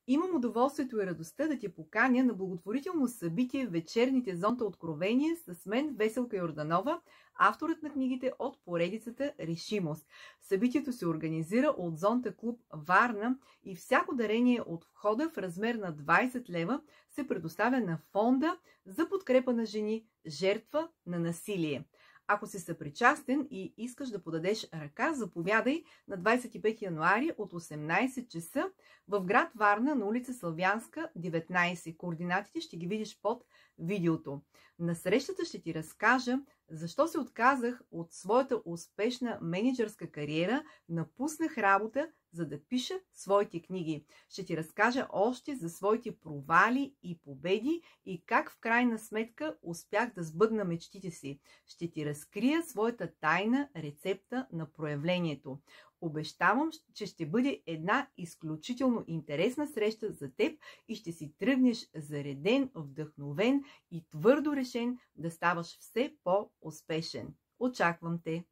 Имам удоволствието и радостта да те поканя на благотворително събитие Вечерните зонта откровения с мен Веселка Йорданова, авторът на книгите от поредицата Решимост. Събитието се организира от Зонта клуб Варна и всяко дарение от входа в размер на 20 лева се предоставя на фонда за подкрепа на жени, жертва на насилие. Ако си съпричастен и искаш да подадеш ръка, заповядай на 25 януари от 18 часа в град Варна на улица Славянска, 19. Координатите ще ги видиш под видеото. На срещата ще ти разкажа защо се отказах от своята успешна мениджърска кариера, напуснах работа, за да пиша своите книги. Ще ти разкажа още за своите провали и победи и как в крайна сметка успях да сбъдна мечтите си. Ще ти разкрия своята тайна рецепта на проявлението. Обещавам, че ще бъде една изключително интересна среща за теб и ще си тръгнеш зареден, вдъхновен и твърдо решен да ставаш все по-успешен. Очаквам те!